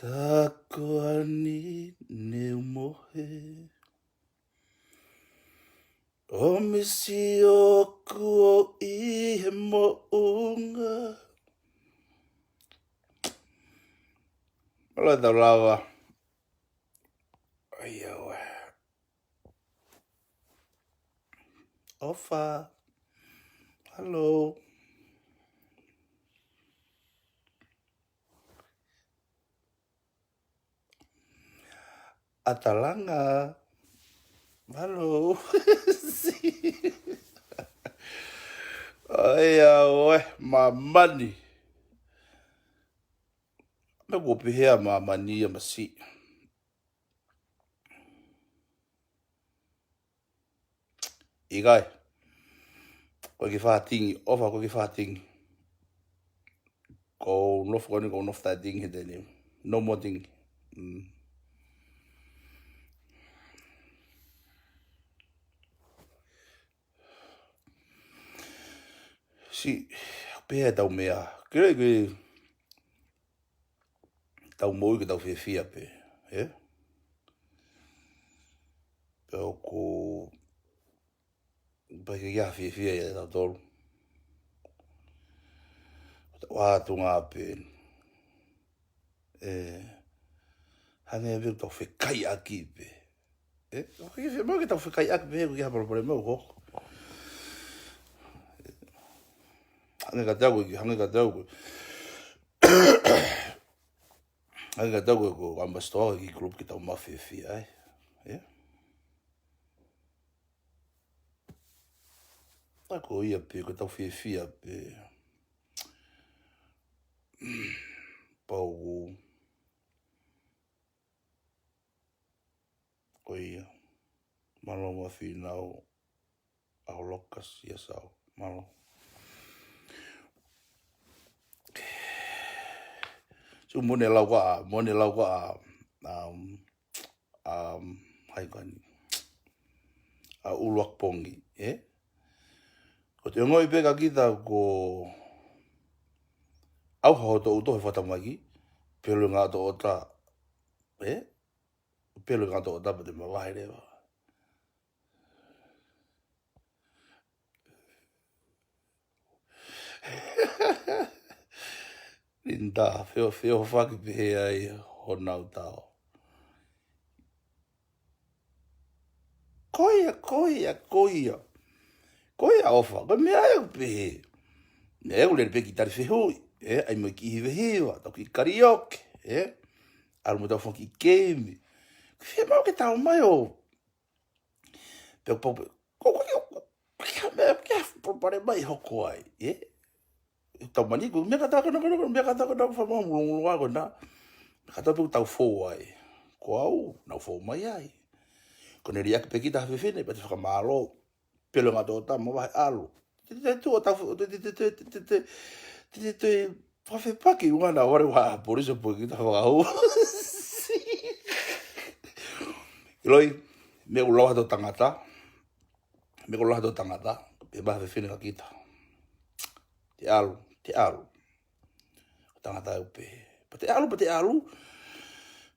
Takoani ne mohe o misi o kuo I he mo'unga. Ola tau lava. Ai aue. Ofa. Hello. Atalanga. Hello. Ai aue. Mamani. Me kupihea mamani ya masi. Ikai. Ko ki whātingi. Ofa ko ki whātingi. Ko nofu koni ko nofu tā tingi tēne. No more tingi. Si, pēa tau mea. Kere ke tau moi ke tau whiawhia pē. Pēo ko pai ke ia whiawhia ia tau tolu. Tau ātunga pē. Hane veu tau whekai aki pē. Mau ke tau whekai aki pē ko kia palopalema hoko. Hanga ka tau ki, hanga ka tau ki. Hanga ka tau ko ambastoa ki group ki tau mawhiawhia ai. Ako ia pē, ko tau whiawhia pē. Pau ko ia. Malo ma fanau. Au lokas ia sao. Malo. So mone lau ka hai kani. Uluak pongi, Ko te ngoi peka kita ko au hao to uto he whatamaki. Pelu ngā to ota, Pelu ngā to ota pa te mawai rewa. Rinda, whio whaki pehe ai honau tau. Koia ofa, ko mea e pehe. Nea ule peki tari hifo'i, ai mo ki hiwe hiwa, tau ki karaoke, Alu mo tau whaki game. Fiema'u ke tau mai o. Peo pau, kia pare mai hoko ai, Tau mani ko, mea kata kana whamau mulungulu ako na. Mea kata pau tau fō ai. Ko au, nau fō mai ai. Ko ne riaki peki ta fefine, pati whakamalo. Pelo ngā tō tā, mawahi alu. Te whawhepaki ungana ware wā porisa po ki ta wau. Iloi, me uloha tō tangata. Me uloha tō tangata. Pe maha fefine ka kita. Te alu. Tangata e upe. Pa te alu.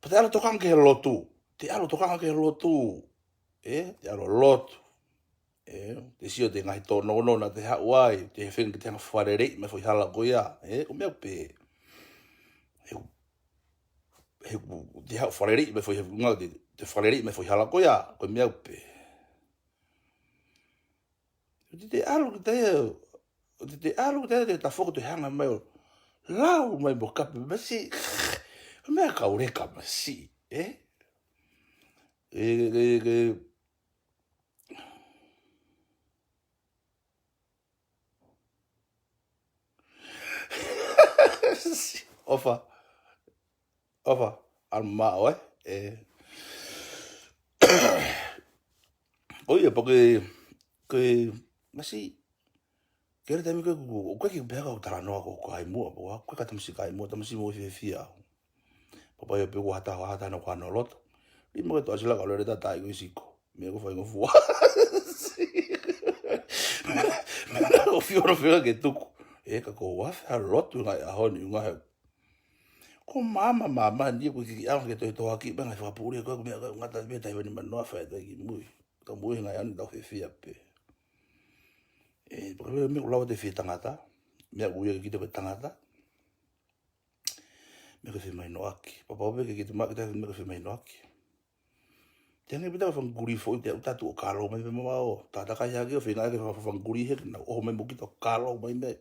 Pa te alu tokanga ke he loto. Te alu tokanga ke he loto. Te alu loto. Te sio te ngahi tō nono na te hau ai. Te he whenga te hanga wharerei me whai hala koia. Ko mea upe. Te hau wharerei me whai ngau te wharerei me whai hala koia. Ko mea upe. Te alu ki te te ta whoko te hanga mai o lau mai mo kape masi. Mea kaureka masi, Ofa, almao, Oia, porque masi kere tami ko ki pega o tala noa ko ai mua ko ka tamsi kai mua tamsi mo fia. Papa yo pego hata no kwano loto. Ni mo to asila ka le ta ko isiko. Me ko fai ngo fua. O fio ke tuku. Ka ko wa fa loto ngai a honi nga. Ko mama ni ko ki ang ke to haki ba ngai whapuri ko me ngata me tai ni manoa fa ki mui. Ka mui ngai ani tau fefia pe. Porque me ko lawa te fi tangata. Me ko ye ki te tangata. Me ko fi mai no aki. Papa be ki te makita me ko fi mai no aki. Tēnei pita whang guri fo te utatu o kālo mai me mao. Tāta kai hake o whengai ke whang guri he na o mai muki to kālo mai me.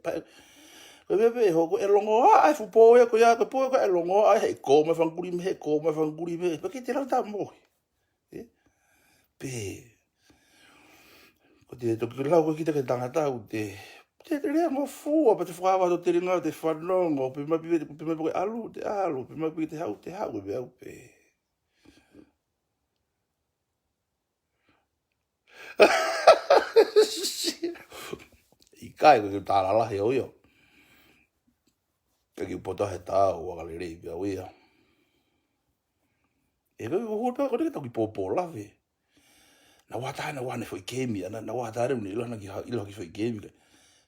Koe me hoko e longo ai fu po e ko ya ko po ko e longo ai he ko mai whang guri me he ko mai whang guri me. Pa ki te rau tā mo. Pe. Ko te toki lau ko ki te tangata o te rea mo fua pa te whakawa to te ringa te whanongo. Pe mai po alu te alu. Pe mai po te hau me au pe. Ikai ko te tā lalahi o ia. Kaki upota he tā o wakale rei pia o ia. E kai ko hua ko te tau ki pōpō lawe. Na wata na wane foi kemi ana na wata re ni ilana ki ilo ki foi kemi.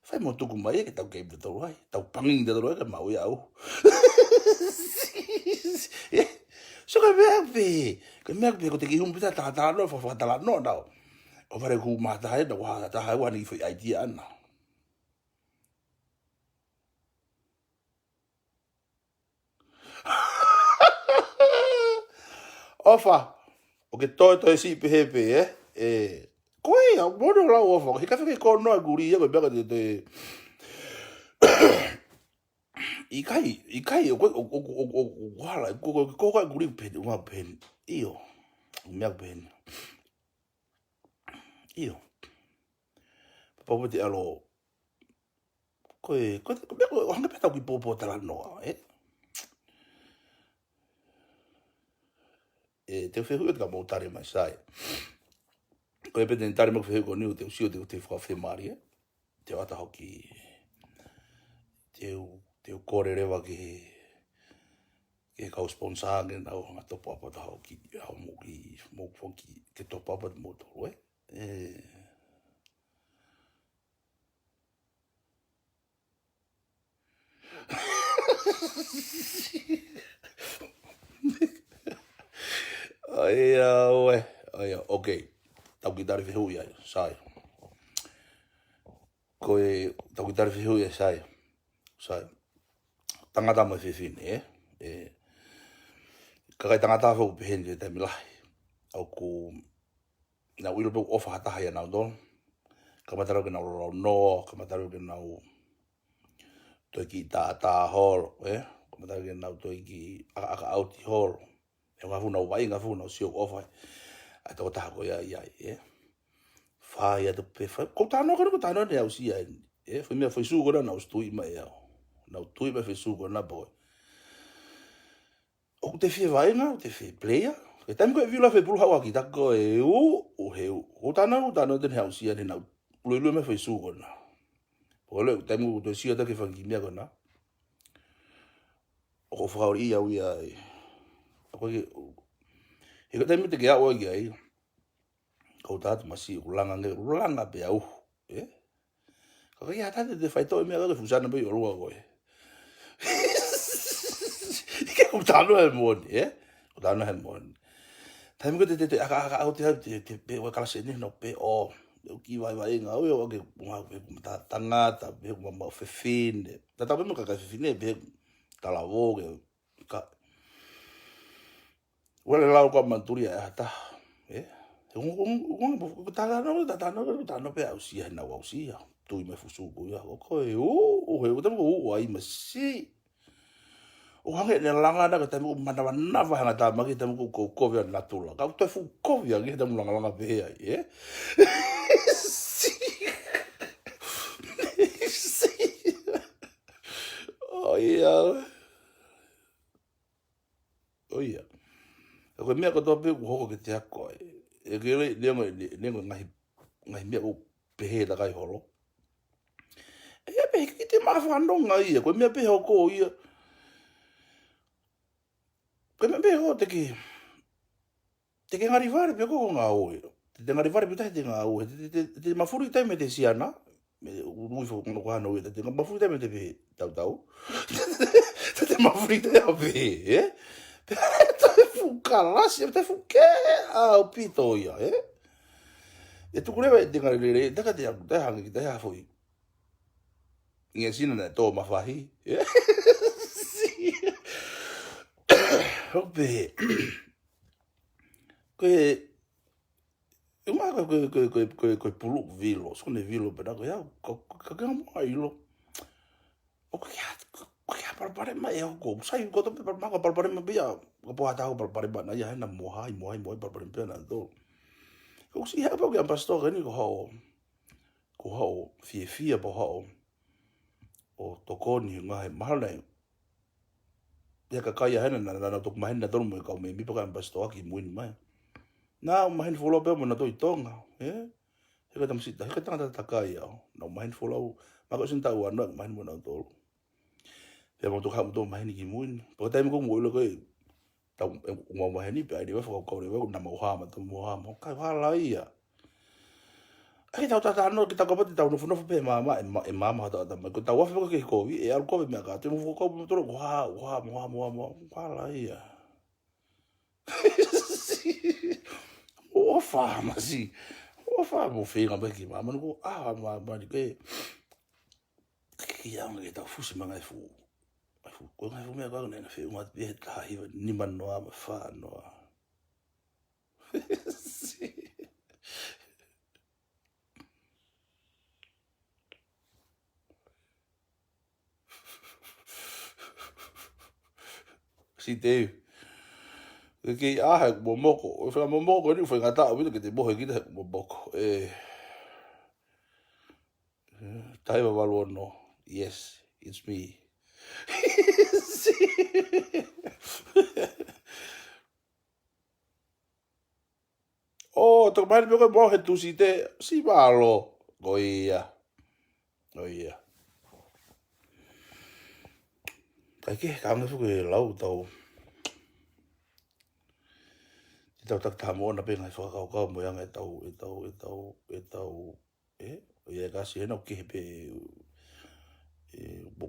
Fai mo tuku mai ke tau kemi to ai. Tau panging de ro ka mau ia o. So ka me ko te ki humpita tā no fa tala no na. O vare ku mata he na wa ta ha wa ni foi idea ana. Ofa. O ke toi si pehe koe a mono la ofa. He ka fe ko no guri e ko bega te ikai o wala ko guri pe uma pen. Io. Me pen. Io. Papa te alo. Koe hanga peta ki popo tala noa, te whehu ka mo tare mai sai. Koe pete tare mo whehu ko niu te usio te whawhemari, te wata hoki te kore rewa ke kau sponsor nge nau hanga topo apa ta hoki hau mo fonki ke topo apa te moto, Ai, okay. Tau ki tare whehu ia, sai. Koe, tau ki tare whehu ia, sai. Tangata mai fefine, Kakai tangata whehu pehen te te milahi. Au ku, na wilo pe ofa hataha ia nau don. Kamataro ke nau rau no, kamataro ke nau toi ki tā holo, Kamataro ke nau toi ki aka auti holo. E ngafu nau wai, ngafu nau siok ofa. A toko taha ko ia, Whai atu pe whai. Ko tāno ne au sia. Whai mea whai sūko na nau stui mai au. Nau tui mai whai sūko na boi. O te whi vainga, o te whi player. E taimi koe vila whai pulu hawa ki tako o heu. Ko tāno tene au sia ne nau. Uloi mai whai sūko na. O leo, taimi ko te sia take whangimia ko na. O ko whakaori ia ui ai. He ko taimi te ke au ai ai. Kau tātu masi ulanga pe au. Kakai hatate te whaitoi mea kake fusana pe i orua koe. Ike kau tāno he moni, Kau tāno he moni. Taimi ko te aka au te hau te pe wa kalase ni no pe o. Ki vai inga au o ke unga pe tangata, pe kuma fefine. Tata pe mo kaka fefine pe tala voge. Wale lau kwa Manatu'i e hata, Tano pe au sia na au sia. Tui me fusu ko ia. Ko he o ai masi. O hange ne langa na ka tamu mana hanga tamaki tamu ko kovia na tula. Ka to fu kovia ke tamu langa pe ai, Oh ia. Ko mea ko tope ko hoko ke te ako ai. E kere lengo ngai mea ko pehe da kai holo. E pehe ki te mawhanonga ia. Ko mea pehe hoko ia. Ko mea pehe ho teke ngari whare pe koko ngā oe. Te ngari whare pe tahi te ngā oe. Te mawhuru i taime te siana. me ui fo kono kwa no te nga mafuri te me te pe tau te mafuri te a pe te fu kalasi te fu ke aupito ia e tu kule te nga le te ka te hanga ki te hifo'i nge sina na to mafahi hope que uma que pulu vilo so ne vilo pero que ya que mai lo o que ya para mai eu go sai go to para mai bia go po ata para na ya na mohai para pena do o si ha porque pastor ni go ho fie bo ho o toko ni ngai mahal ya ka kai hana na to mai na do mo ka me mi pa pastor aki muin mai na mahin follow pe mo na to itonga he ka tam sita he ka tanga takai ao na mahin follow ma ko sinta wa no mahin mo na to pe mo to ha mo to mahin ki muin po ta mi ko mo lo ko ta mo mahin ni pe ai wa fo ko le wa na mo ha ma to mo ha mo ka wa la ia ai ta no ki ta ko pa ta no fo pe mama e mama ta ma ko ta wa fo ke ko vi e al ko me ka te mo fo ko mo to mo la ia o fama si o fama finga ba ki mama no ma ni ke ya me ta fu se manga fu ko ngai fu me ka na fe uma be ta hi ni man no ma fa no si te que mo moko o fa mo moko ni foi ngata o que te mo ki te mo moko tai va no yes it's me oh to mai me ko mo he tu si te si valo goia ai ke ka me fu ke lau tau tak mo na pe ngai fa ka mo yang e tau e ka si no ke pe bo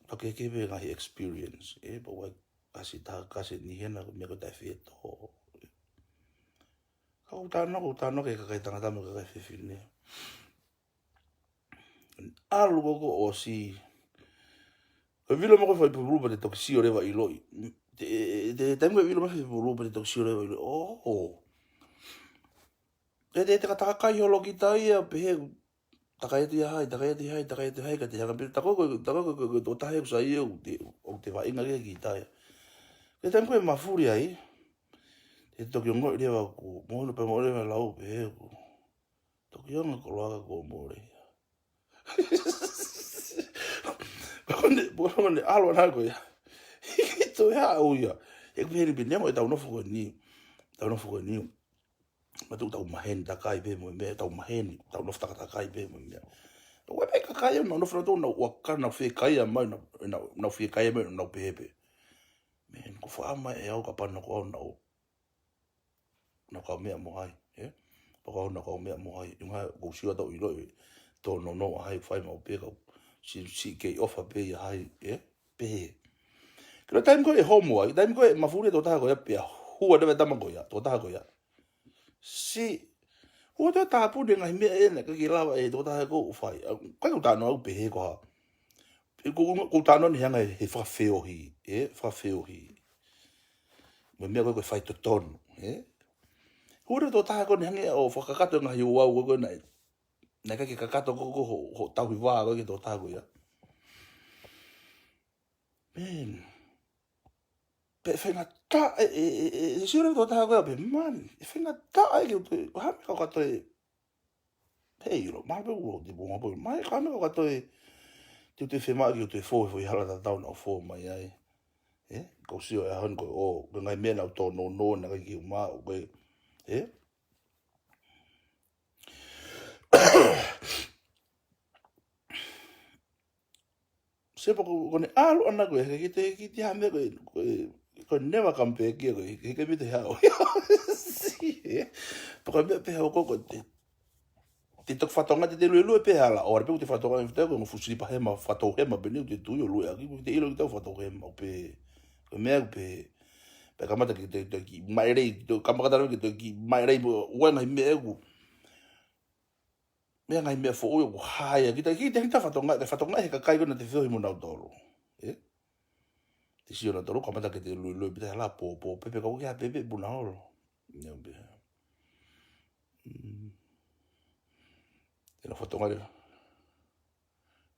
ta ke pe ngai experience bo kasi ni hena me ko ta fe to ka utano ke ka tanga mo ka fefine alu go o si o vilo mo ko fa pu ru pa de toksio leva i loi de tengo vilo mo fa pu ru pa de toksio leva i loi te ka kai holo ki tai a pe takai te hai ka te hanga pe tako to tahe sa i o te va inga ki tai ke tengo e mafuri ai te tokio ngo le va ku mo no pe mo le lau pe tokio ngo ko la ko mo le Porque algo algo ya. Ito ya uya. E ko heri bine mo e tau no fo ni. Ma tu tau mahen ta kai be mo me tau mahen tau no fta kai be mo me. O be ka kai no fo to no wa ka na fe kai mai na fe kai mai no pepe. Men ko fa ma e au ka pa no ko no ka me mo ai, ko no ka me mo ai. Nga go si to i lo to no ai fai mo pe ko si ke ofa pe ai pe. Kilo time ko e homo ai, time ko e mafuri to ta ko ya pe. Hua de tama ko ya, to ta ko ya. Si hua to ta pu de ngai me e na ki lava e to ta ko fai. Ko ta no pe ko. Ko ta no ni hanga e fa feohi, fa feohi. Me me ko fai to ton, Hura to ta ko ni hanga o faka'apa'apa'i ngai wa ko na. Na ka kakato ko ho tau wa ko to ta ko ya. Men. Pe fenga ta sure to ta ko pe man. Fenga ta ai ko ha me ko to pe ro ma be wo di bo bo mai ka me ko to te fiema'u te fo hala ta tau na fo mai ai. Ko si o han ko o ngai me na to no na ki ma ko se po ko ne alo ana ko ki te ha me ko never come back ki ko ke me te ha o si po me pe ho ko te te tok whatonga te lue pe hala. Ora pe te whatonga te ko fusiri pa hema whatau hema bene te tui o lue aki te ilo te whatau hema pe mea pe kamata ki te ki mai rei te kamakata ki te ki mai rei wanga me egu mea ngai mea fo o haia ki te whatonga he ka kai kona te whio mo nau tolo te sio na tolo kamata ki te lue pe hala po pepe kau kia pepe buna holo tēnā whatonga rea.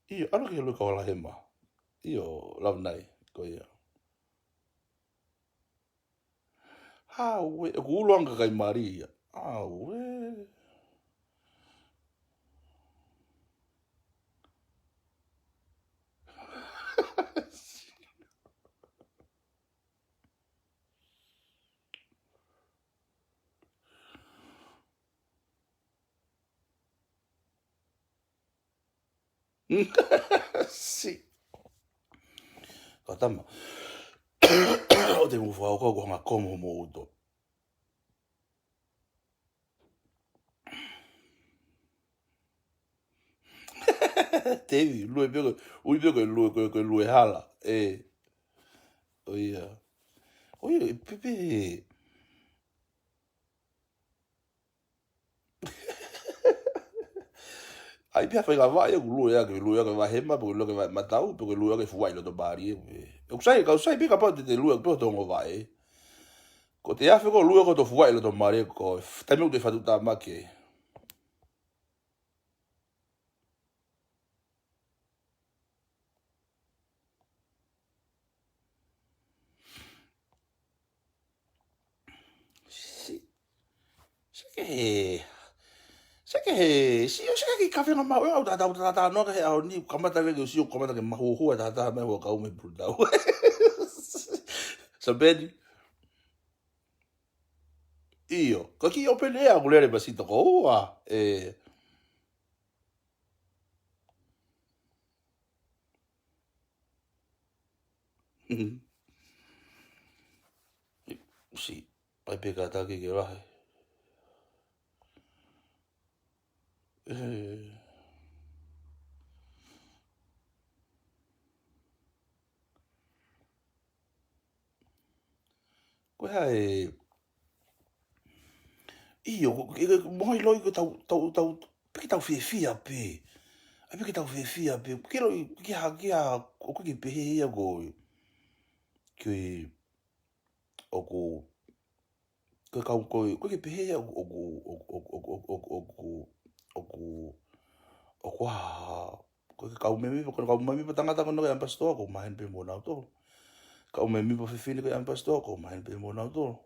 Iyo, ano ki lue kawala hema. Iyo, lau nei, ko ia. Hawe, e ku uluanga kai Maria. Hawe. Si. Ka tama. O te muwha o kau hanga komo mo uto. Tevi, lue peko, ui peko lue hala. O ia. O ia, pepe. Ai pia whai ngā vai aku lue ake wa hema, peko lue ake matau, peko lue ake fuai loto bari. Kau sai pika pao te lue ake peo tongo vai. Ko te awhi ko lue ko to fuai loto bari, ko taimeu te whatu tamaki. Seke he, seke ki kawhi ngā mau, au tata no ke he au ni kamata ke usio kamata ke mahu hua tata me hua kau me brutau. Sa bedi. Iyo, ka ki opene a kulere basito ko ua. Si, pai peka take ke rahe. Koe hae, iyo, mohai loi ko tau, peki tau whiawhia pe. Ai peki tau whiawhia pe, kero ki ha, o koe ki pehe ia ko, ki, o ko kau koe ki pehe ia o ko ha, koe kau memi pa tangata kono kai ampastoa ko mahen pe mo nau tolo. Kau memi pa fefine kai ampastoa ko mahen pe mo nau tolo.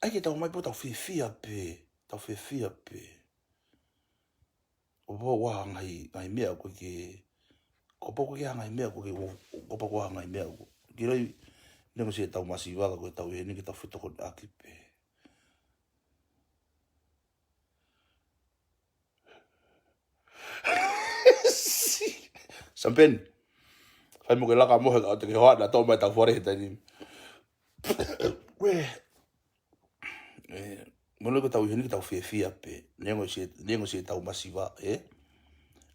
Ai ke tau mai po tau whiawhia pe. O po wa ngai mea koe ke, ko poko ki ngai mea koe ke, ko poko wa ngai mea koe. Ki roi, nengo se tau masiwaka koe tau hene ki tau whitoko aki pe. Sampen, fai mo ke laka mohe ka o te ke hoa na tau mai tau whare he tani. Mono ko tau hene ki tau whiawhia pe, nengo se tau masiwa,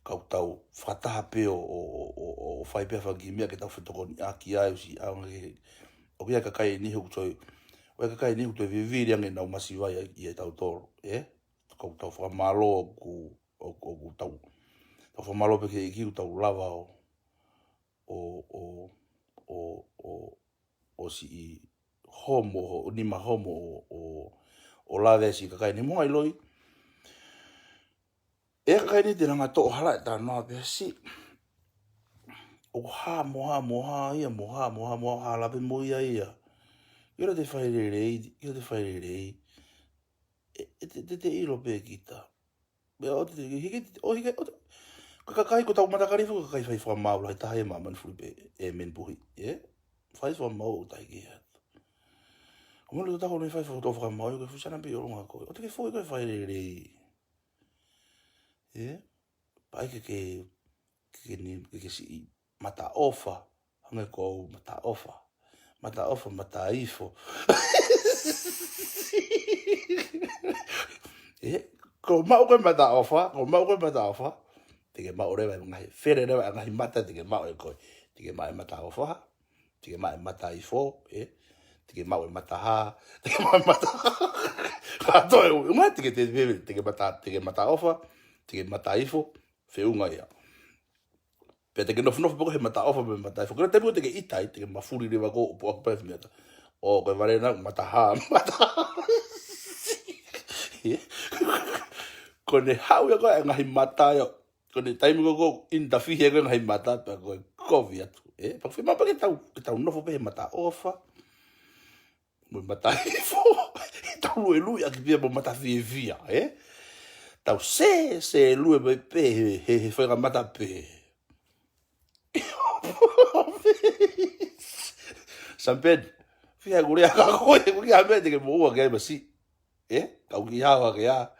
kau tau whataha pe o whai pia whangi mea ke tau whitoko aki ai usi aonge. O kia kakai ni huk toi, o kakai ni huk toi viviri ange nau masiwa i e tau toro, Kau tau whamalo o tau whamalo pe ke iiki tau lava o si i homo, o nima homo o lave si kakai ni moa i loi. E kakai ni te ranga to hala e tānoa pe si. O moha lape mo ia. Ira te whairerei. Te iro pe kita. O te hike, kakai ko tau matakarifu, kakai whai whamau lai taha e maman furi pe e men puhi. Whai whamau o tai ki hatu. O mele to tako nei whai whamau, ka fusana pe oronga koe. O te ke fwoi koe whairerei. Pai ke si mata ofa, hanga ko mata ofa, mata ifo. Ko mau koe mata ofa, ko mau koe mata ofa. Teke mau rewa ngai, fere rewa ngai mata teke mau e koe. Teke mau e mata ofa, teke mau e mata hifo, teke mau e mata ha, teke mau e mata kato e unga, teke mata ofa, teke mata hifo, fe unga ia. Pea teke nofu poko he mata ofa me mata hifo. Kena tepu teke itai, teke mafuri rewa ko upo aku pēwhi mea ta. O, koe varena mata ha, mata ha. Kone hau ya koe ngahi mata yo. Kone taimu ko inda fihe koe ngahi mata pa koe kovi atu. Pak whima pa ke tau nofo pe he mata ofa. Mo mata hifo. Tau lue lui aki pia mo mata fie via. Tau se lue me pe he whainga mata pe. Sampen. Fia gurea ka koe. Kuki hame teke mo ua kei masi. Kau ki hawa ke ha.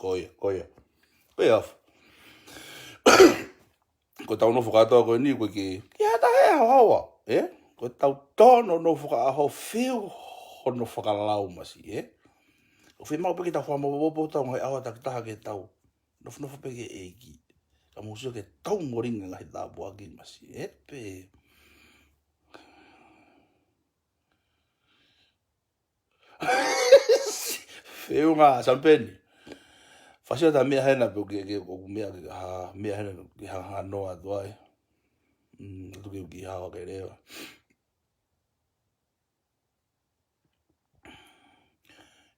Koia. Koia off. Ko tau no whakatoa koe ni koe ki hata hea hawa. Ko tau tono no whakaaho whiu hono whakalau masi. O whimau peke tau whamawapo tau ngai awa takitaha ke tau. Nofu peke eiki. Ka musio ke tau moringa ngai tāpu aki masi. Pe. Whiu ngā sampeni. Whasio ta mea hena pe ke mea hena ki hanga noa tuai. Tuki ki hawa ke rewa.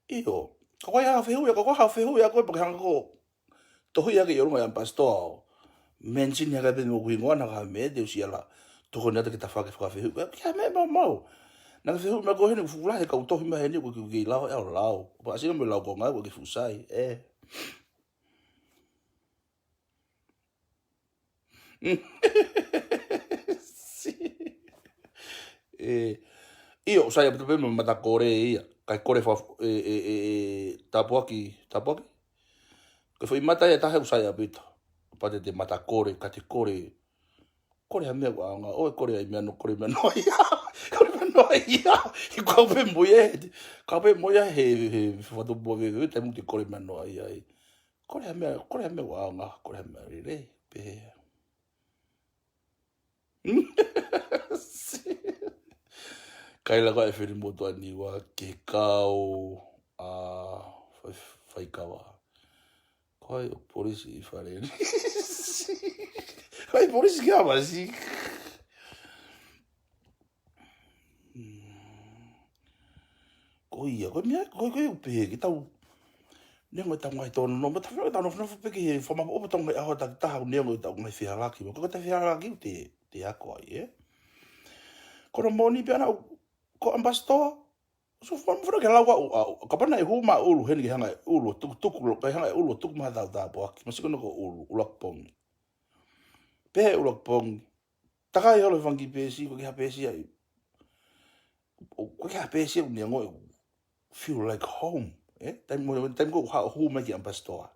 Iyo, ko koe ha whiu ya, ko koe ha whiu ya koe pake hanga ko tohui ake yorunga ya pastoa o. Mensin ya kai pe mo kuingoa na ka me te usia la. Toko nata ki ta whake whiu. Kia me mau. Naka whiu me ko hene kufulahe ka utohi ma hene ko ki lau e au lau. Pa asina me lau ko ngai ko ki fusai. Iyo, saya betul-betul mata kore iya. Kai kore fa tapuaki. Ko foi mata ya tahe usai aupito. Pate te mata kore, kate kore. Kore ha mea wanga, oe kore ai mea no kore mea no ia. Kore mea no ia. I kau pe moia. Kau pe moia he whatu boe te muti kore mea no ia. Kore ha mea wanga, kore ha mea rire. Pe. Kaila koe e whiri motua niwa ke kau whaikawa. Koe o polisi i whare. Koe polisi ki awa si. Koe koe upe ki tau. Nengo tau ngai tono no, mata whare tau no peke he whamama opa tau ngai aho taha o nengo tau ngai whiharaki. Koe ta whiharaki te ako ai, Kono moni pia na ko ambastoa. So whamawhara ke lau au. Kapana e huma ulu heni ki hanga e ulu. Tuku kai hanga e ulu. Tuku maha tau tāpo aki. Masikono ko ulu. Ulak pongi. Pehe ulak pongi. Takai holo whangi pēsi. Ko ki ha pēsi ai. Ko ki ha pēsi au ni angoe. Feel like home. Taim ko ha huma ki ambastoa.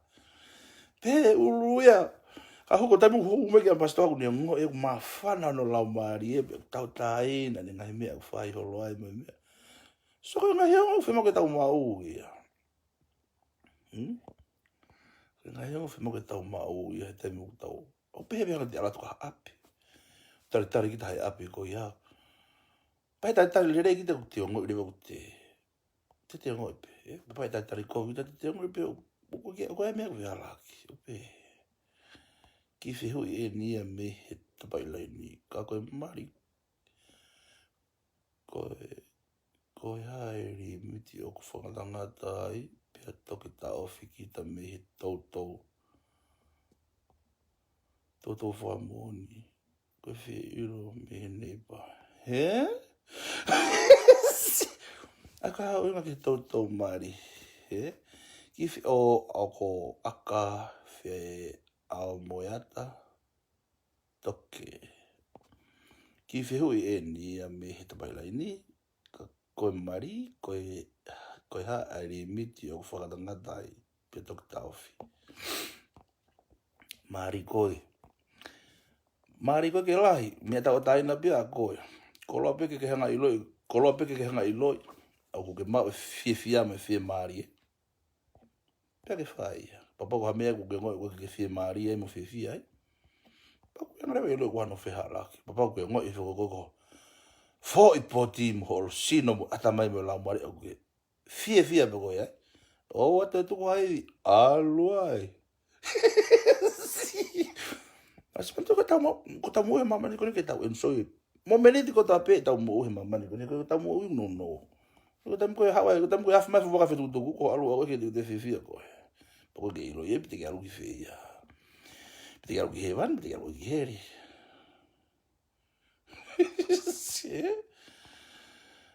Pehe ulu ia. Ka hoko taim ko huma ki ambastoa. Ko ni angoe. E ma whana no lau maari. Tau taina. Ni ngai mea whai holo ai mea. So ko ngai heo whema ke tau mau ia. Ngai heo whema ke tau mau ia. Te mo tau. O pehe pehe te alatu ka api. Tari ki tahe api ko ia. Pai tari lere ki te te ongo i rewa ko te ongo i pe. Pai tari kovi te ongo i pe. Ko e mea kuhi alaki. O pe. Ki whihui e nia me he tapai lai ni. Ka koe mari. Koe haere miti o ku whangatangata ai, pia toke ta ofi ki ta me he tautou. Tautou whamoni. Koe whi iro me he neipa. Aka hau inga ki tautou mari. Ki whi o ko aka whi au moiata. Toke. Ki whi hui e ni a me he tapailai ni. Koe mari, koe ha ari miti o whakatangata ai. ke toki tauwhi. Marikoi. Marikoi ke lahi, mea tau taina pia a koe. Koloa peke ke hanga iloi, koloa peke ke hanga iloi, au ko ke mau e fiema e fiema'u. Pea ke whai. Papa ko hamea ko ke ngoi ko ke fiema'u e mo fefia. Papa ko ngare iloi ko ano wheha laki. Papa ko ngoi e whakoko. Fo'i poti mo holo sino mo atamai mo lau mare au ke fia pe koe. O ata tuku hai aluai. Mas panto ko tamu e mama ni ko ke tau enjoy. Mo meniti ko tape tau mo e mama ni ko tamu no. Ko tamu ko hawa ko tamu ko afa mai fo ka fetu tuku ko alu ke de fifia ko. Ko ke ilo ye pite ke alu ki fia. Pite ke alu ki hevan, pite ke alu ki heri.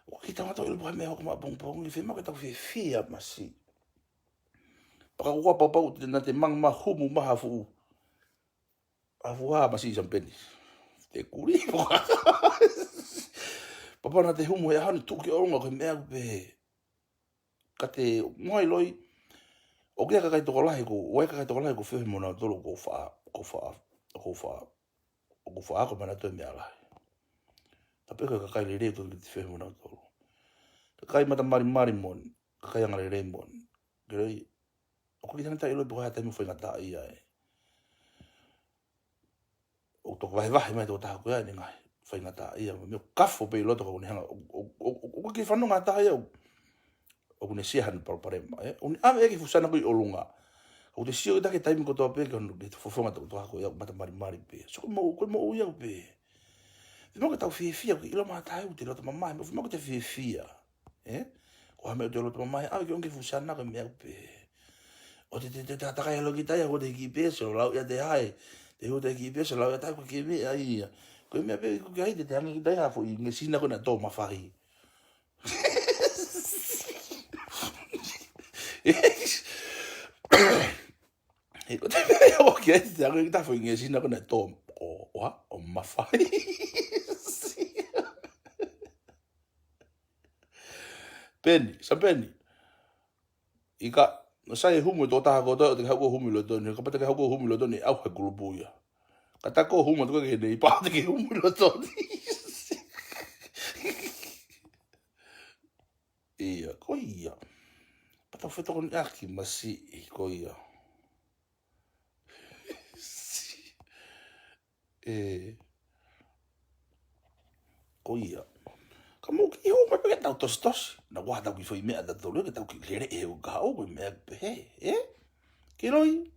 O ki tama tau ilpo me ko ma pong ki fema ko tau fifia masi. Paka ko papa o te mang ma humu ma hafu. Afuha masi sampeni. Te kuri po. Papa na te humu e hanu tuki oronga ko mea pe. Ka te moai loi. O kia kakai toko lahi ko, o e kakai toko lahi ko whiwhi mona tolo ko wha ako Manatu'i mea lahi. Ta peko kakai le rei ko ki te whiwhi mona tolo. Kakai mata mari mon, kakai anga le rei mon. Gerei, o ki tangata iloi po kai taimu whainga ta ia e. O toko vahe mai toko taha koea ni ngai, whainga ta ia. Meo kafo pe loto ko ni hanga. O ki whanonga taha ia. O kune siahan palopalema. O ni ame eki fusana kui olunga. O te sio ke taimi ko toa pe ke onu ke fofonga toko toa ko ia mata mari pe. So ko mo uia pe. Fima ko tau fia ko ilo mata ai te loto mamai. Fima ko te fia. O hame o te loto mamai. Ame ke onke fusana ko mea pe. O te takai alo ki tai ko te ki peso lau ia te hai. Te ho te ki peso lau ia tai ko ke mea ia. Ko mea pe ko ke hai te hangi ki tai hafo i ngesina ko na tō mawhahi. E ko te mea o ki ai te hangi ki tai hafo i ngesina ko na tō o mawhahi. Peni, sa peni. Ika, no sai humu tō taha ko tō te hauko humu loto ni. Ka pata ke hauko humu loto ni au he kulupu ia. Ka tako humu tō ke nei pāte ke humu loto ni. Ia, ko ia. Pata whetoko ni aki masi ko ia. Ko ia. Ka mo ki ho mai pe tau tos. Na wa tau ki foi mea da tolu ke tau ki lere e o ka o mea pe. Ki roi.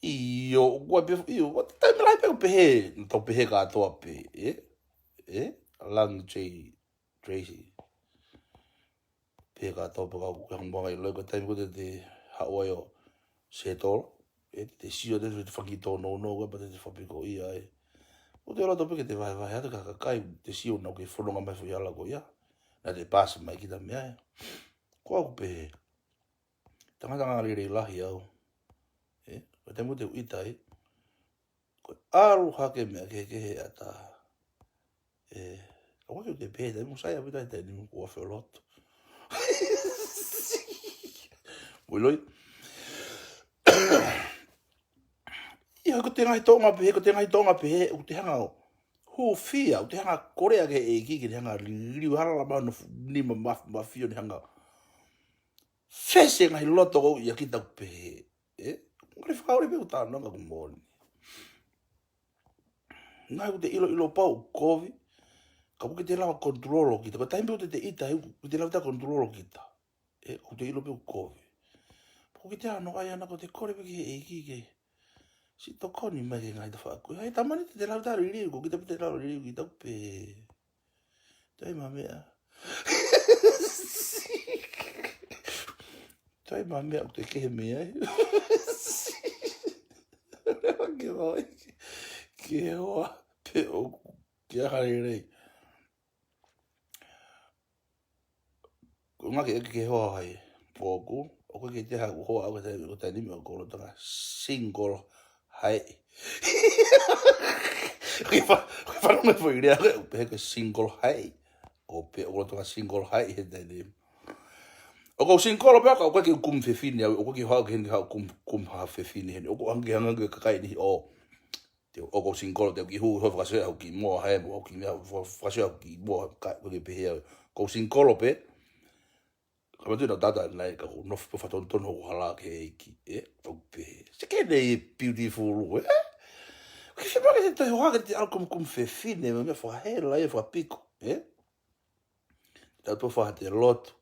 Io, tai me lai pe pe no tau pe ka toa pe, lang Tracy. Pe ka toa pe ka mbanga i loi ko tai ko te hawaii o setol, te sio te whakito no ko pa te whapiko ia e. O te loto pe ke te vai hata ka kai te sio na ke whanonga mai fui ala ko ia. Na te pasa mai ki ta mea e. Ko aku pe tangata ngari rei lahi au. Ko te mute uita e. Ko aru hake mea keke he ata. Ka wake te pe te musai a pita te ni mukua wheo loto. Wiloi. Ia ko te ngai tonga pe, o te hanga o. Ho fia, o te hanga korea ke e ki te hanga liu hala ma no ni ma fio ni hanga. Fese ngai loto o ia ki tau pe. Ngare whakaore pe o tāna nga kumoni. Ngai ko te ilo pau kovi. Ka puke te lawa kontrolo kita. Ka taimpe o te ita, ko te lawa ta kontrolo kita. Ko te ilo pe o kovi. Ko te ano ai ana ko te kore pe ki e ki ke. Si toko ni mai ke ngai ta whaku. Hai tamani te lawa ta riri, ko kita te lawa riri ki tau pe. Tai mamea. Tai mamea o te kehe mea. Ke hoi. Ke hoa pe o kia hare rei. Ko ngake ke hoa hai. Oku. Oku ke te hau hoa au ko te nimi o ko tonga single hai. Ke whanau me fo i rea ke upe ke single hai. O pe o tonga single hai he te nimi. O ko single pe ka ke kum fefine o ko ke hoa ke hau kum ha fefine he. O ko ange hanga ke kai ni o te o ko single te ki hu ho fa se au ki mo hai mo ki me fa se au ki mo ka ko ke pe ko single pe ka tu na tata nei ka no fa ton ton ho hala ke iiki o pe se ke nei beautiful ke se ba ke te ho ke te al kum fefine me fa he la e fa pico ta to fa te loto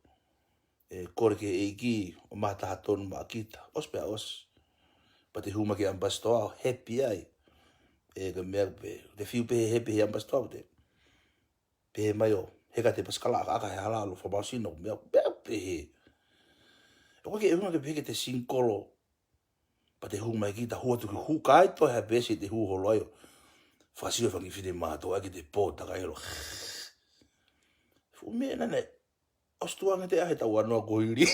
kore ke iiki o mata haton ma kita os pe os pa te huma ke ambasto happy ai ke me te fiu pe happy ambasto te pe mai o he ka te paskala aka he hala lo fa ba sino me pe o ke uma ke pe te sinkolo pa te huma ki ta hua tu hu kai to ha besi te hu holoio fa sio fa ki fide ma to ke te pota ka ero fu me na ne os tu anga te a he ta wa no ko iri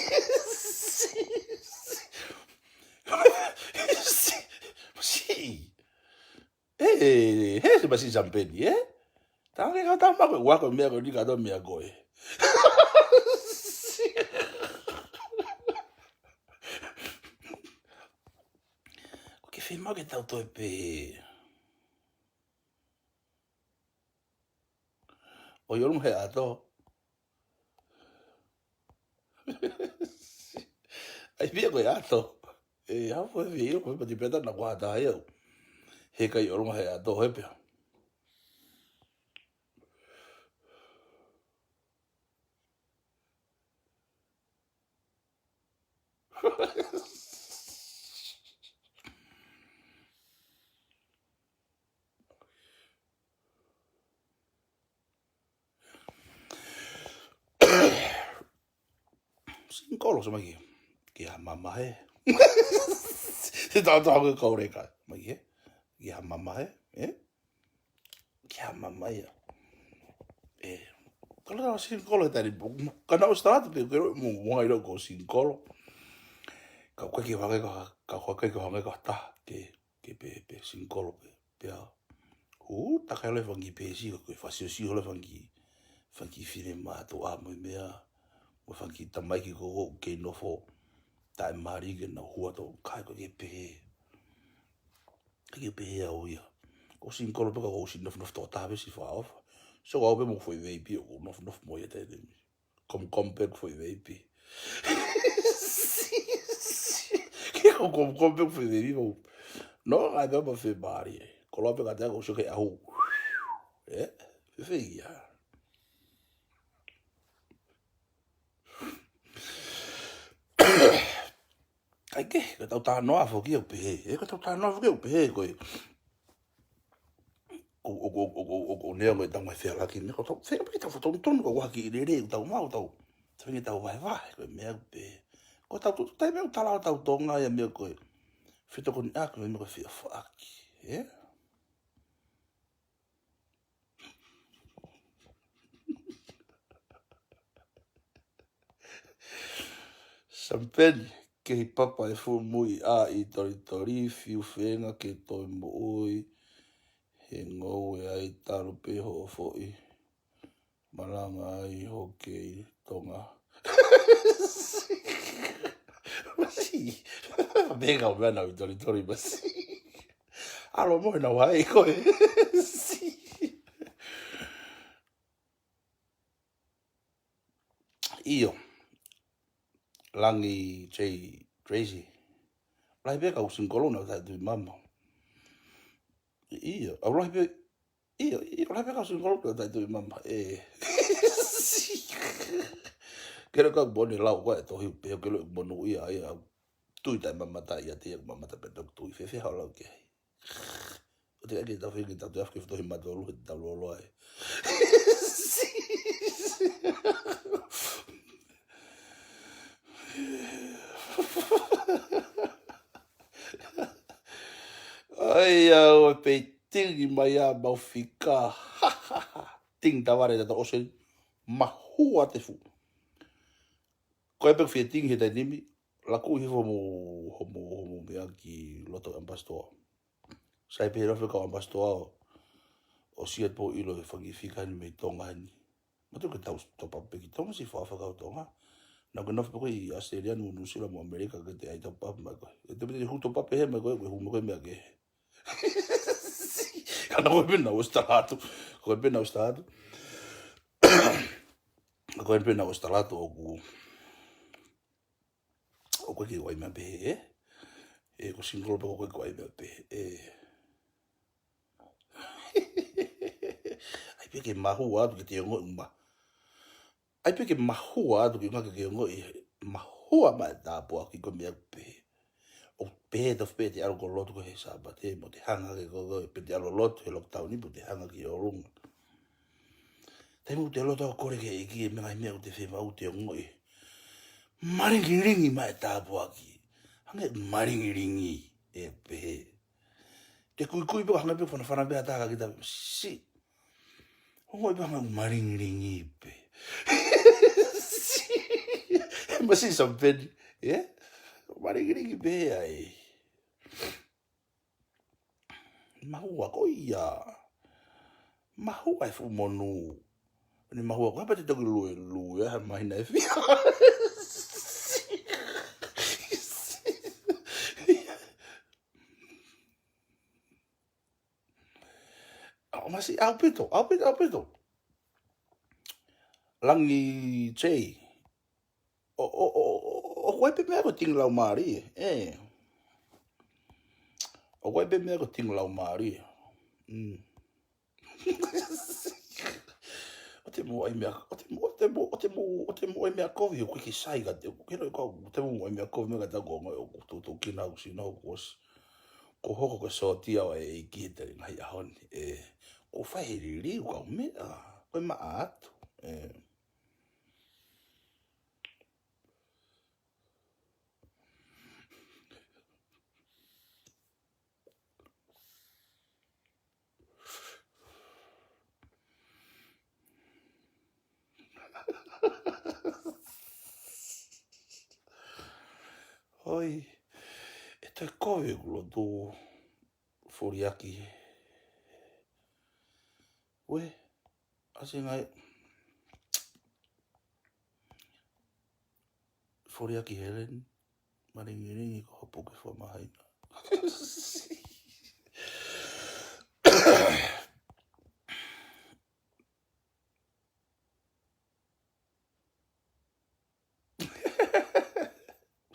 si he se basi champagne tange ka ta ma ko wa ko me ko ni ka do me ko ke fe ma ke tau to pe o yo he ato ai via ko ato ha fo vi ko pa ti peta na kwa ta yo he ka yo he ato he pe sin kolo so mai ki ha mama he se ta ko ko re ka mai he ki ha mama he ki ha mama ya kalau sin kolo tadi kana o start pe ko mo ngai ro ko sin kolo ka ko ki hanga ka ko ke hanga ka ta ke pe sin kolo pe ta ka le vangi pe si ko fa si le vangi fine ma to a mo mea mo vangi tamaiki ko ke no fo ta mari ke na hua to ka ko ke pe o ya ko sin kolo pe ko sin no to ta be si fa off so go be mo foi veipi o no meiate kom pe foi veipi que kom pe foi veipi no ai be fe bari ko pe ka ta ko so ke au fe ya ai ke ka ta no a fo ki o pe ka ta no a fo ki o pe ko o neo me tanga fe la ki me ko fe pe ta foto ton ko wa ki le ta ma ta se ni ta vai ko me pe ko ta tu ta me ta la ta tonga ya me ko fe to ko a ko me ko fe fa ki Sampeni ke hi papa e fu mui a i tori fiu fenga ke toi mo ui he ngou e ai taru peho o fo'i malanga ai ho ke tonga masi venga o mena i tori masi alo mo na wai ko io langi crazy lai be ka usin kolona ta tu mama io lai be lai be ka usin kolona ta tu mama kero ka boni lau ko to hi pe ke lo bonu ia tu ta mama ta ia te mama ta pe tu fe hala ke o te ke ta fe ke ta tu afke to hi ma do lu ta lo ai ai o pe tingi mai a mau fika ting taware ta o se mahua te fu Koe pe fie ting he tai nimi. Laku hifo homo mea ki loto ambastoa. Sai pe rofe ka ambastoa o siat po ilo e whangifika ni mei tonga hani. Matu ke tau topa pe ki tonga si whawhakau tonga. Nau ke nofu pe koe i Australia nu New Zealand mo Amerika ke te ai tau pape mai koe. E te pete huto pape he mai koe koe humo koe mea ke. Kana koe pena o stalatu. Koe pena o stalatu. Koe pena o stalatu o ku. O koe ki koe mea pe he. E ko single pe koe koe mea pe. Ai pe ke mahu atu ke te ongo uma. Ai pe ke mahu atu ke ngaka ke ongo i mahua mai tāpua ki koe mea pe. O pe te pe te aro ko loto ko he sabate mo te hanga ke ko pe te aro loto he lockdown ni po te hanga ki o runga. Tai mo te loto o kore ke iiki e mea mea o te fiema'u te ongo i. Maringiringi mai tāpua ki. Hanga maringiringi e pe. Te kui pe hanga pe whana pe ataka ki ta si. Hongo i pe hanga maringiringi pe. Masi sampeni. Yeah? Maringiringi pe ai. Mahua ko ia. Mahua e fu monu. Ni mahua ko pa te toki lu ya mahina e fia. Masi aupito. Langi chei. O koe pe mea ko ting lau maari. O koe pe mea ko ting lau maari. O te mo ai mea kovi o kuki sai ka te kero ko te mo ai mea kovi mea ta ko o tu kina u sino ko hoko ko so tia o e ki te ngai a hon ko fai ri ko mea ko ma atu Oi, e te koe kulo tō foriaki. We, ase ngai foriaki Eleni, maringiringi ko hopo ke whamahaina.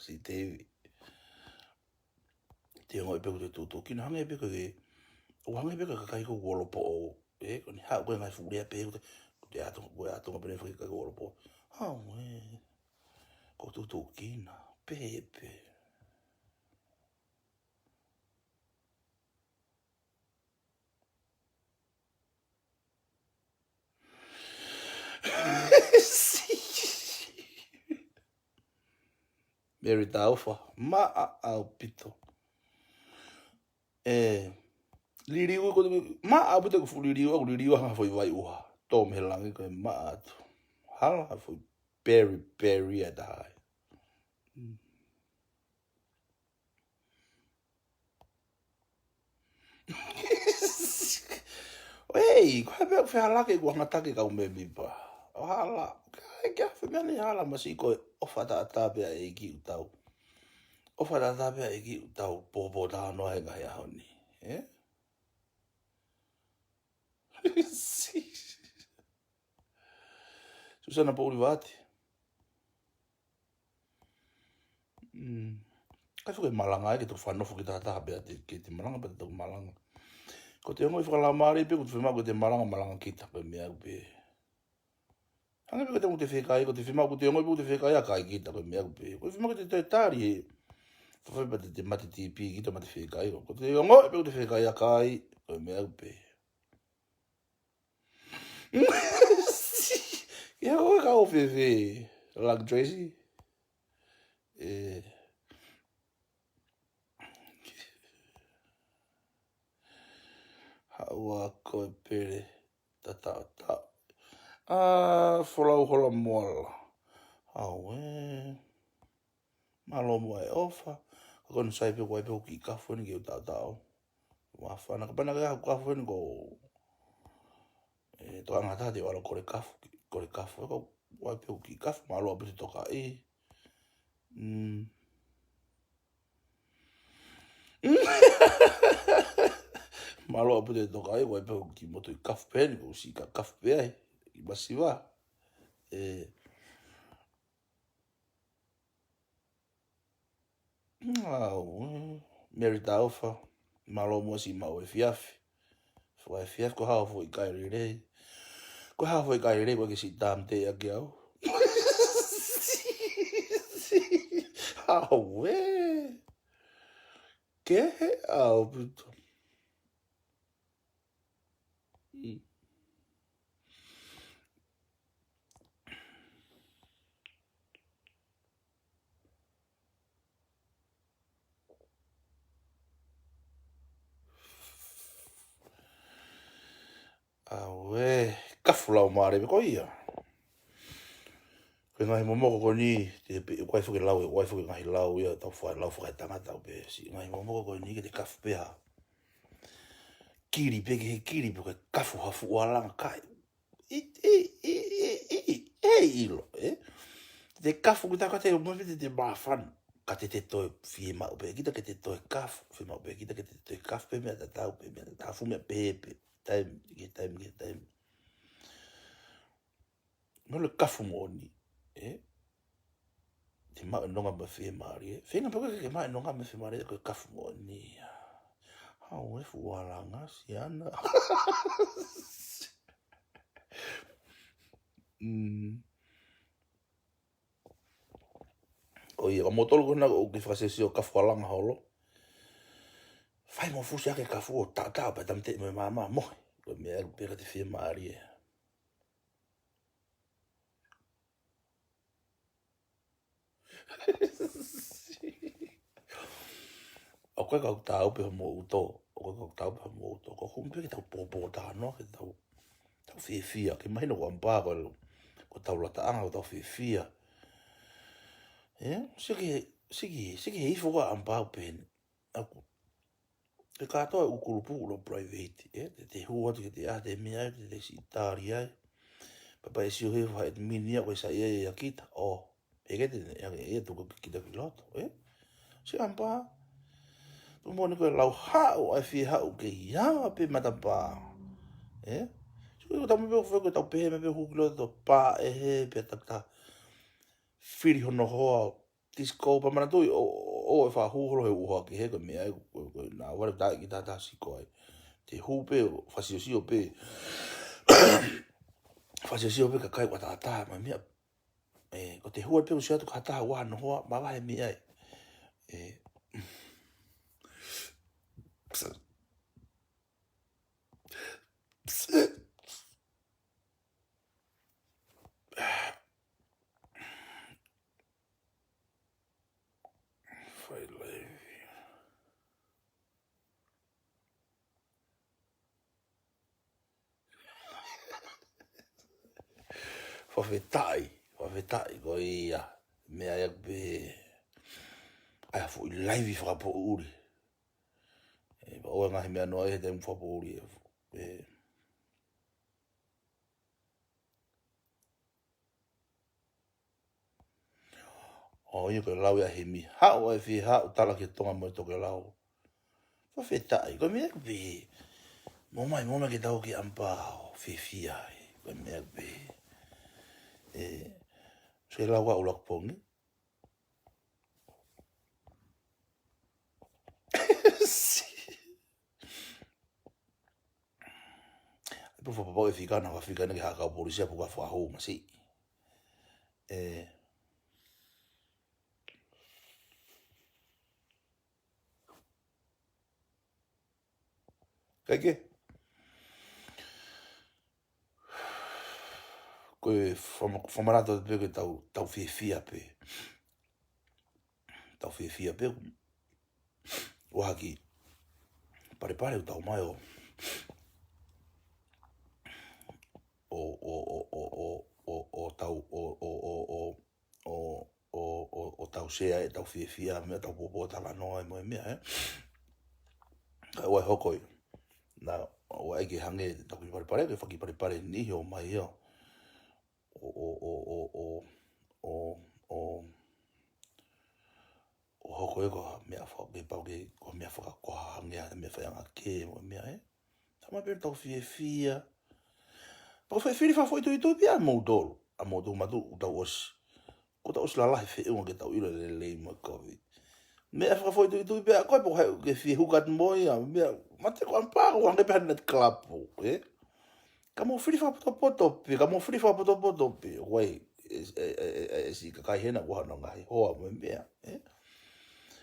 Si tevi. Te ngoi peku te tūtō. Kina hanga e peku ke, o hanga e peku ka kai ko wolopo o, ko ni hao koe ngai furea peku te atonga pene whaki kai ko wolopo. Hao ko tūtō kina, pepe. Mary taufa, aupito. Liriu ko aupito ko fu liriu hanga foi vai uha. Tom helangi ko atu. Hala foi berry at high. Ei, ko be fe hala ke ko matake ka umbe bipa. Hala, ke fe mani hala masiko ofata atabe a iiki utau. Ofata atabe a iiki utau popo ta no he ngai honi. Susana Paulivati. Kai fuke malanga ke tu whanofo ki taha bea ke te malanga pa te tau malanga. Ko te ongo i whakalamari pe ko te whemau ko te malanga kita pe mea pe. Hanga pe ko te mo te whekai ko te whemau ko te ongo i po te whekai a kai kita pe mea pe. Ko te whemau ko te tari he. Whawhai pa te mati tipi kita mati whekai. Ko te ongo i po te whekai a kai pe mea pe. Ia koe ka o fefe. Like Tracy. Haua koe Pele Tapaatoutai. Wholau hola moala. Au malo mo e ofa. Ko no sai pe ko e pe ki kafu ni ke tau. Wa fa na kana ga kafu ni go to anga ta de wala ko kafu ko wa pe ki kafu malo pe to ka malo pe to ka wa pe ki moto kafu pe ni ko si ka kafu pe i masiva Mary Taufa, malo mo si mau e fiafi. Fo e fiafi ko hao fo ikai rei. Ko hao fo ikai rei ko ke si tam te a ke au. Ke aupito. Kafu lau maare ko ia. Ko ngai momoko ko ni te ko fu ke lau e fu ngai lau ia tau fa lau fa tangata o pe si ngai momoko ko ni ke te kafu pe ha. Kiri pe ke kiri pe kafu hafu wala kai. Ilo te kafu kita ka te mo te bafan ka te toi fiema'u pe kita ke te toi kafu fiema'u pe kita ke te toi kafu pe me tau pe me ta fu me pepe time no le kafu mo ni te ma no nga fiema'u fenga pe ke ma no nga fiema'u ko kafu mo ni au e fu wala nga siana o ia mo tolo na o ke fase si o kafu wala nga holo fai mo fusi ake kafu o tata pa tam te me mama mo ko me el pera te fiema'u o koe kau tau pe mo uto o koe kau tau pe mo uto ko humpe ke tau popo ta no ke tau fia ke mai no ampa ko tau lata anga o tau fia siki hifo ka ampa pen aku ke kato u kulupu lo private te hua te ate mia te sitari ai papa e siu hefa et minia ko sa ia kita o e ke te e tu ko kita ki loto si ampa tu mo ko lau hau ai fi hau ke ia pe matapa so ta me fo ko ta pe me hu lo to pa he pe ta firi hono hoa disco pa Manatu'i o e whahūhoro he uha ki he ko mea na wale ta ki ta siko ai te hupe o whasiosio pe whasiosio pe ka kai wa ta ma mea ko te hua pe o siatu ka ta wa no hoa ma wa he mea whawhetai ko ia mea ia pe ai fu i laivi whakapo uri o ngahi mea noa e te mwhapo uri o ia ko lau ia he mi hao e fi hao tala ki tonga mo toke lau whawhetai ko mea pe moma ki tau ki ampa o fefia ko mea pe se lau wa ulak pongi po fa pa e fikana ki haka polisia po ka fa ho ma si keke ko fa marato pe ke tau fefia pe o haki pare o tau mai o tau o o tau sea e tau fia mea tau popo tala noa e moe mea, Ua hokoi. Na, ua eke hange tau ki parepare, ke whaki parepare nihi o mai ia. O hokoi ko mea whake pau ke, ko mea whakakoha hangea, mea whaianga ke moe mea, Tama pere tau fia. Pau fefine whafoi tui pia mou dolo. A mou tū matu tau osi. Ko tau osi lalahi whiunga ke tau ilo le lei mo COVID. Mea whakafoi tui pia, koe po hai ke fie hukat moi, mea, mate ko ampa, ko hange pehan net klapu, Ka mo whiri whapoto pi, ka mo whiri whapoto pi, wei, si ka kai hena waha no ngai hoa mo mea,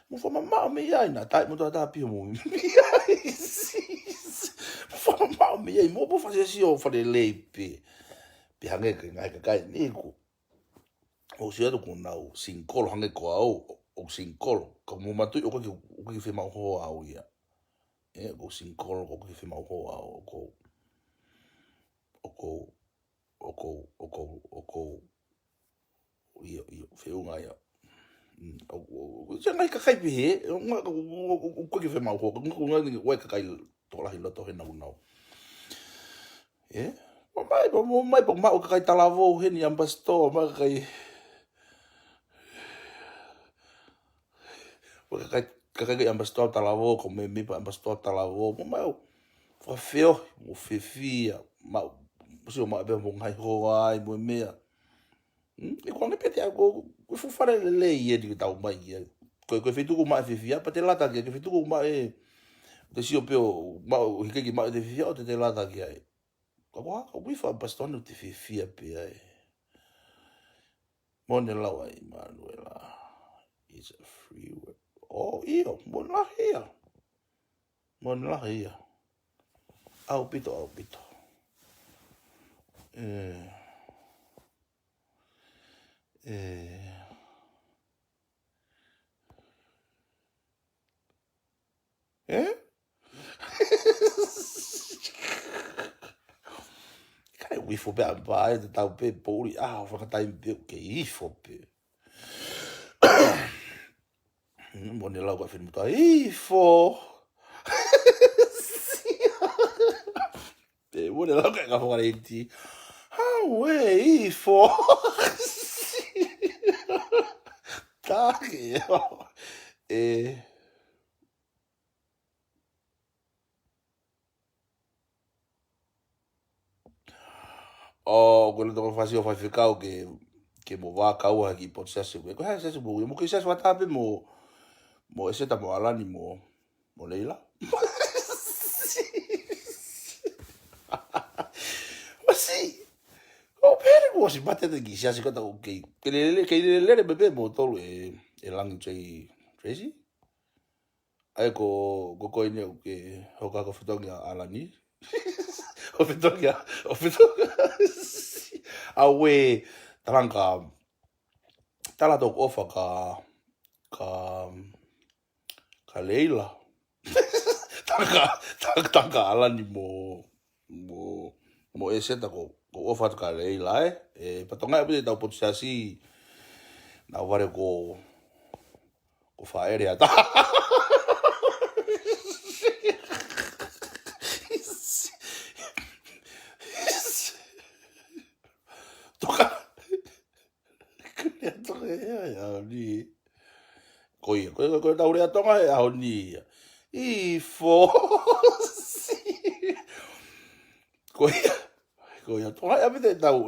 Mo whamamao me iai na, tai mo tā pio mo mea, Whamamao me iai, mo po whasesi o whare lei pi, Pi hange ke ngai ka kai niku. O si atu ko nau sinkolo hange ko au, o sinkolo, ka mo matui o koki whemau hoa au ia. Ko sinkolo ko koki whemau hoa au, ia whiunga ia. Se ngai ka kai pihe, koki whemau hoa, ngai wai ka kai tolahi loto he nau. Mai po mau ka kai tala vou heni ambasto, mai ka kai Kakake ambastoa talavo, ko me mipa ambastoa talavo, mo mau, whawheo, mo fefia, mau, musio mau ebe mo ngai hoa ai, mo mea. E kua nge pete a ko fufare le ie di tau mai ia. Koe whituku mai fefia, pa te lata kia, ke whituku mai te sio peo, mau hikeki mai te fefia, o te lata kia e. Ka wifa ambastoa no te fefia pe ai. Mone lawa i Manuela, it's a free word. Iyo, molahi ia. Molahi ia. Aupito. Kai wifo pe ampa, te tau pe pōri, whakatai pe ke ifo pe. Mone lau ka whenumuta, ifo. Mone lau ka whakareti, hawe, ifo. Take, koe toko whasi o whaiwhikau ke mo wākau haki pot sase. Ko hai sase mo, mo ki sase watape mo eseta mo alani mo leila. Masi, o pere ko si mate te ki sase kata o ke lelere bebe mo tolu e langi chai Tracy. Ai ko koe ne o ke hoka ko whitongi alani. O whitongi. Awe, taranga, tala tōku ofa ka leila. Taka alani mo eseta ko ofa ka leila, patonga e tau potu sasi na ware ko whaere ata. Koe tau rea tonga e aho ni. Ifo. Koe tonga e apite e tau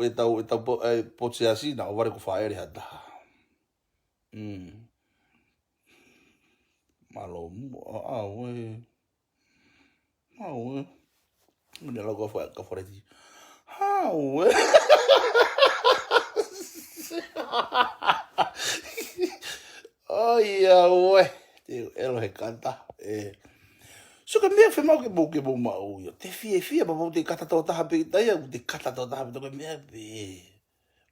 potse asi na o ware ko whaere hata. Malo mu, awe. Mune lau ka whareti. Awe. Ia we, te elo he kanta. So ka mea whemau ke mo mau ia. Te fia, pa te kata tō taha pe taia, te kata tō taha pe tō mea pe.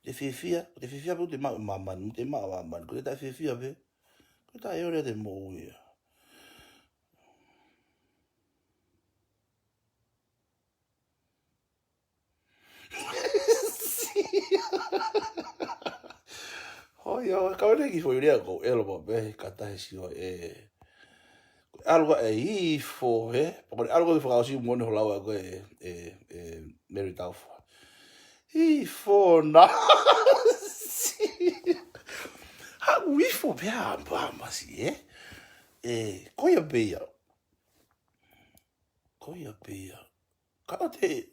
Te fia pe te mau mamani, te mau mamani, ko te tai fia pe. Ko tai ore te mo ia. yo, kawane ki foi rea ko elo mo be kata he sio algo hifo, porque algo de faka'apa'apa'i mo ne holau ko Mary Taufa. Hifo na. Ha hifo be amba masi koia beia. Koia beia. Ka te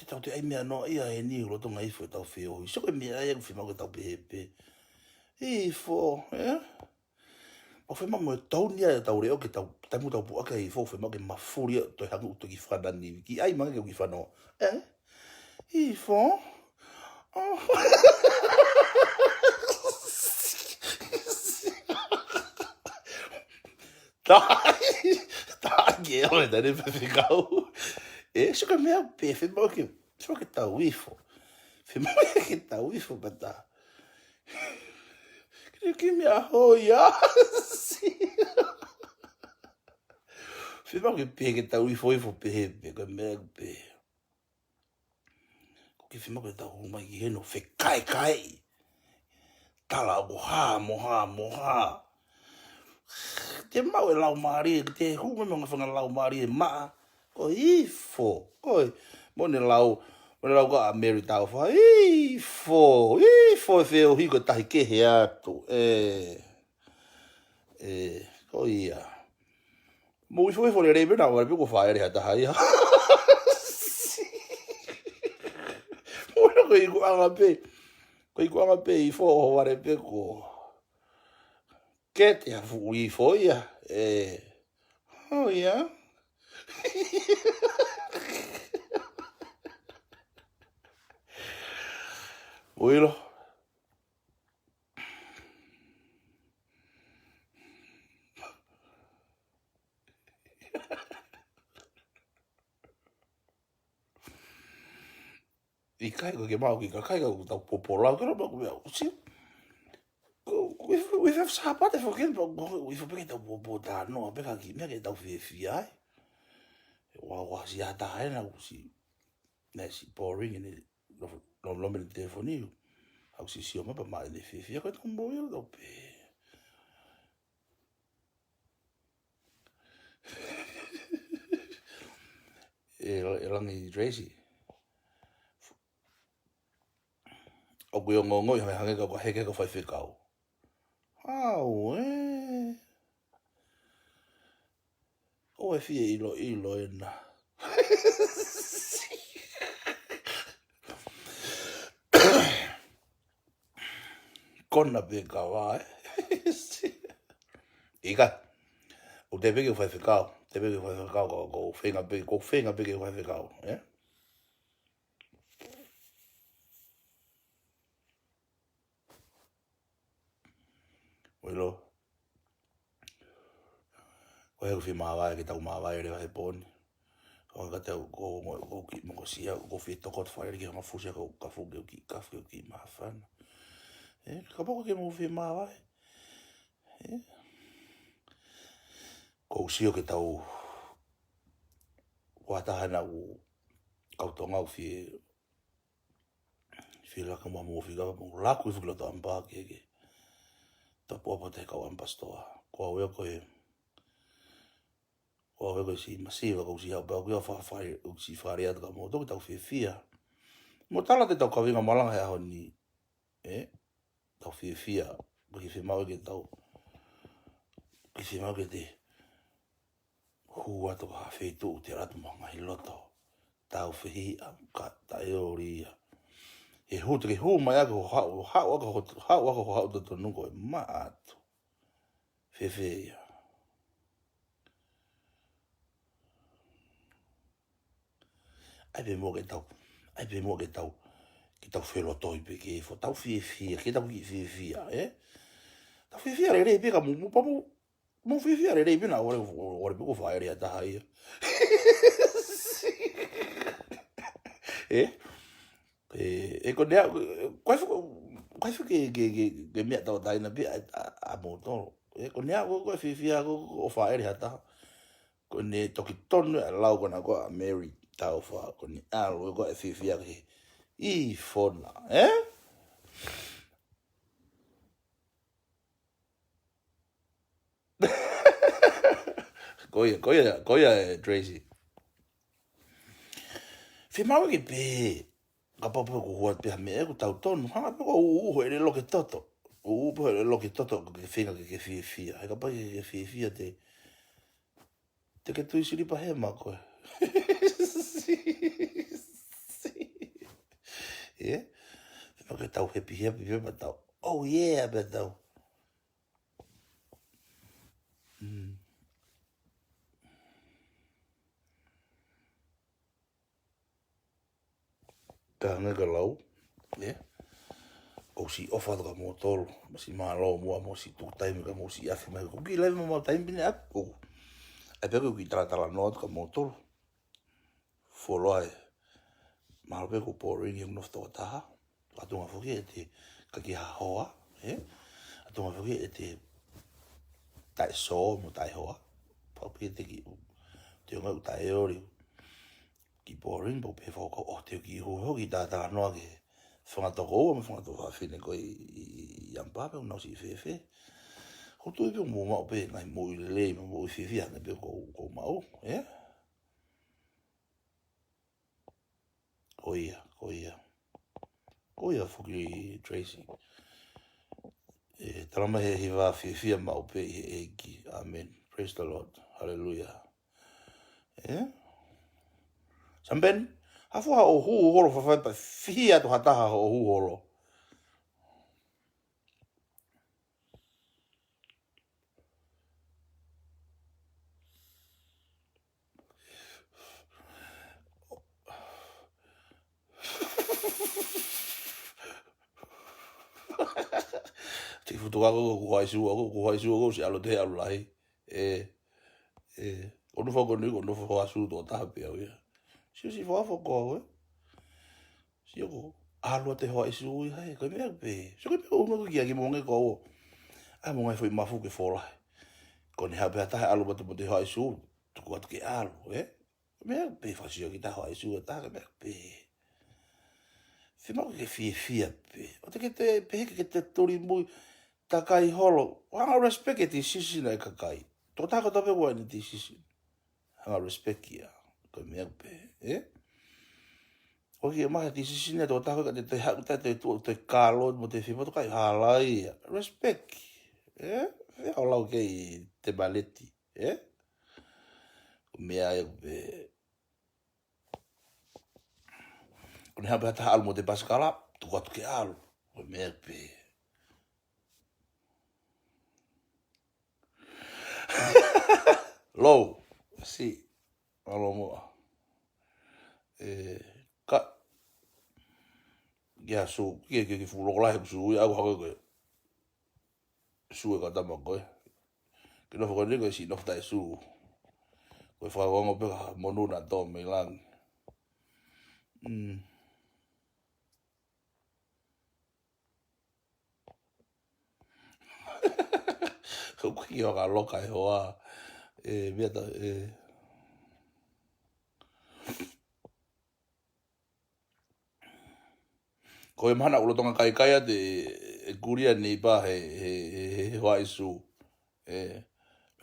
tau te ai mea no ia ni loto ngai fo tau feo. So ke mea ia fi mau tau pe. Hifo, o fe mo tau nia tau reo ke tau tamu tau pu aka hifo fe mo ke mafuri to hangu to ki fana ni ki ai manga ke ki fano. Hifo. Oh. Tá guerra, né? Pra ficar o. Isso que é meu pé, foi bom que. Só que tá o ifo. Foi bom que tá o ifo, mas tá. Que me arroia. Foi bom que pé que tá o ifo, pé, que é meu pé. Que foi bom que tá o mai heno, foi kai. Tala, moha. Te mau lau maari, te hume mga whanga lau maari maa. Ko hifo. Koi, mone lau ka a Mary Taufa. Hifo feo hiko tahi kehe atu. Ko ia. Mo hifo le rebe na wale piko whaere hata hai. Mo iku anga pe. Ko iku anga pe hifo o wale piko. Kete a fu'i foia. Oh, yeah. Oilo. Ikai ko ke mau ki ka kai ka tau popolau ka ba ko si. We have sapate for ken we for peke tau popo ta no peka ki me ke tau fefia. Wa si ata na si. Na si boring ni no me telefoni. Au si si o ma pa mai de fefia ko tau mo yo do pe. Elangi Tracy. O kuyo ngongo i hange ka ko heke ka fai fekau. Au o e fie ilo ena. Kona pe ka wa Ikai. O te peke fai fekau. Te peke fai fekau ko fenga peke fai fekau. Oilo. Ko he fi mawai ke tau mawai re he poni. Ko ka te ko ki mo sia ko fi to kot fire ki ma fusia ko ka fu ki ma fan. Ka po ke mo fi mawai. Ko sio ke tau wa ta na u ka to ngau fi la ka mo fi ka mo la ku fi loto amba ke. Ta po te ka wan pastoa. Ko we ko o vego si masiva ko si ba ko fa si faria ka mo to tau fefia mo tala te tau ka vinga malanga ha ni tau fefia ko ki fiema'u ke tau ki fiema'u ke te hua to ha feitu te ratu manga i loto tau fehi ka tai oria e hu te hu mai ko ha to no ko ma atu fefia ai be mo ke tau ki tau fe loto i pe ke fo tau fefia ke tau ki fefia tau fefia re pe ka mo fefia re pe na ore pe ko fa ere taha ia ko ne kwai fu ke me tau dai na pe a mo to ko ne ko fefia ko fa ere taha ko ne toki tonu lau ko na ko Mary tau fa ko ni ko fefia ke I fona koia Tracy. Fiema'u ki pe Kapau pe ko hua pe me ko tau tonu. Hanga pe ko ho ele lo ke toto. Pe ele lo ke toto ko ke finga ke fia. He Kapau ke fia te ke tui siri pa he ma ko. Yeah. Fiema'u ke tau happy pa tau. Oh yeah, pe tau. Ka hanga ka lau. Yeah. O si ofa ka mo tolo. Si malo mo si tu time ka mo si afi mai ko ki leva mo time bine ako. Ai pe ko ki tala not ka mo tolo. Foloi. Malo pe ko po ring no sto taha. Atunga foki te ka ki ha hoa, Atunga foki te tai so mo tai hoa. Pa pe te ki te nga tai ori. Ki po ring po pe fo ko o te ki ho ki tala no ke. Fanga toko mo fanga to fefine ko I ampa pe no si fefe. Ko tu pe mo ma pe ngai mo le mo fefe ane pe ko mau, Koia fuki Tracy. Talama he hiwa fiema'u pe iiki. Amen. Praise the Lord. Hallelujah. Samben, hafu ha o hu holo fa pa fia to hataha o hu holo. Te futu ako ko haisu ako si alo te lalahi. Onu fa ko ni ko no fa asu to ta pe ya. Si fa ko Si ko alo te haisu hai ko me pe. So ko uno ko ki mo nge ko. Ai mo ngai foi mafu ke fola. Ko ni ha pe ta alo bote bote haisu. Tu ko ke alo, Me pe fa si ki ta haisu ta me pe. Fiema'u ke fia pe. O te ke te pe ke te tori mui takai holo. Hanga respect e te sisi na kakai. Tō tāko tape wai ni te sisi. Hanga respect kia. Ko mea pe, O ki e maha te sisi na tō tāko ka te haku te kālo mo te whima kai hālai. Respect, Whea o lau kei te maleti, Ko mea pe. Ko ni hapa taha alu mo te paskala. Tuku atu ke alu. Ko mea pe. Low, si, alo moa. Ka, kia su, kia fulo lahi su, ia au haka koe. Su e ka tama koe. Kina whaka ni koe si nofta e su. Koe whakaongo peka monu na tō me lang. Ko ki o ka loka e hoa. Miata, Ko e mana ulo tonga kai te kuria ni pa he hoa isu.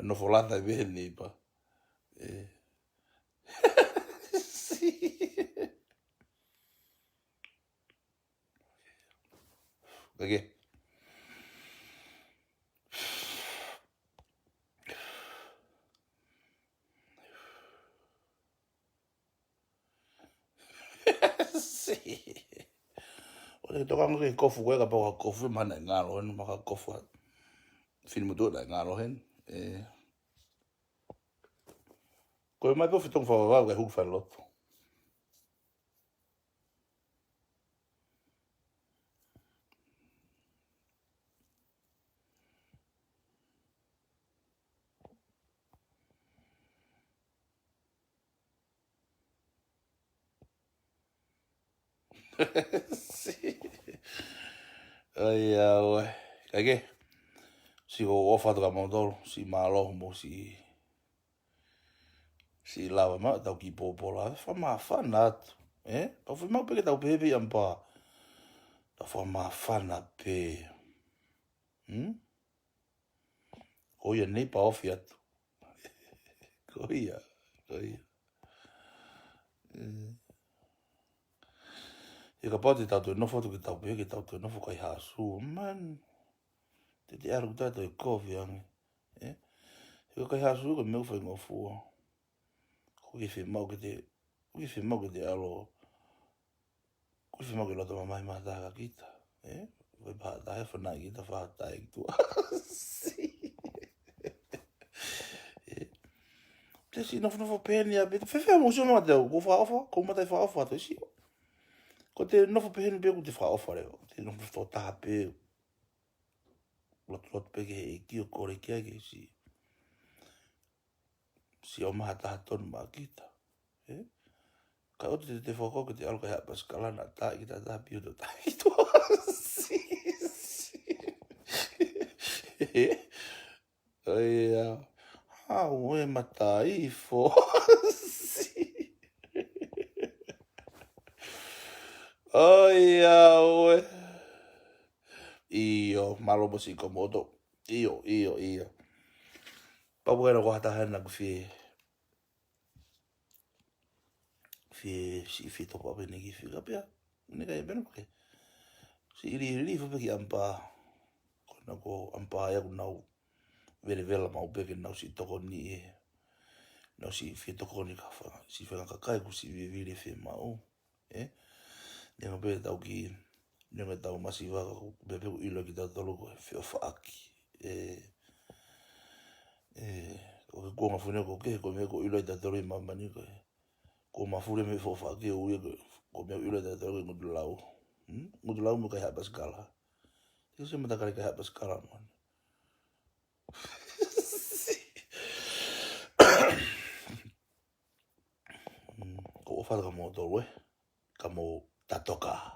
No folata e vehe ni pa. Keke. O te toka ngo ke kofu koe ka pau ka kofu mana e ngalo hen. Maka kofu ha. Fini mutu na e ngalo hen. Koe mai po fitong whakawau ke hukwhai loto. Ai au. Kake. Si o ofa toka mautoro. Si malo mo si lava ma tau ki popola. Fa ma fana atu. Tau fi mau peke tau pepe ampa. Tau fa ma fana pe. Ko ia nei pa ofi atu. Koia. E ka pati tau tu nofo tu ki tau pe ki tau tu nofo kai hasu man. Te aru tata e kofi ange. E kai hasu ko meu fai ngofu. Ko ki fiema'u ki te alo. Ko ki fiema'u ki loto mamai mata ka kita. Vai pata e fanau kita fata e tu. Te si nofo peni a bit. Fefe mo so mo te ko fa ofa, ko mata fa ofa to si. Ko te nofo peni be ko te fa ofa le. Te nofo to taha pe. Lot pe ke iiki o kore ke si. Si o maha taha tonu ma kita. Ka o te whako ke te alka hea paskalana ta ki ta taha pio to taha i to. Ai ha oe mata i fo. Ai oe. Io, malo mo si komodo. Io. Papuera ko hata hana ku fi to pa bene ki fi kapia. Ne kai bene ke. Si iri fo pe ki ampa. Kona ko ampa ya ku nau. Vela mau pe ke nau si toko ni e. Nau si fi toko ni ka fa. Si fanga kakai ku si vivire fiema'u. Nenga pe tau ki. Nenga tau masiva ku bepe ku ilo ki tau tolu ko fio fa'aki. O ke konga fune ko ke ko me ko ilo i tau tolu i mamani ko. Ko mafure me fo fa'aki o uye ko me ilo i tau tolu i ngudu lau. Ngudu lau mo kai hapa skala. Tiko se mata kare kai hapa skala man. Ko o fata ka mo tolu e. Ka mo tatoka.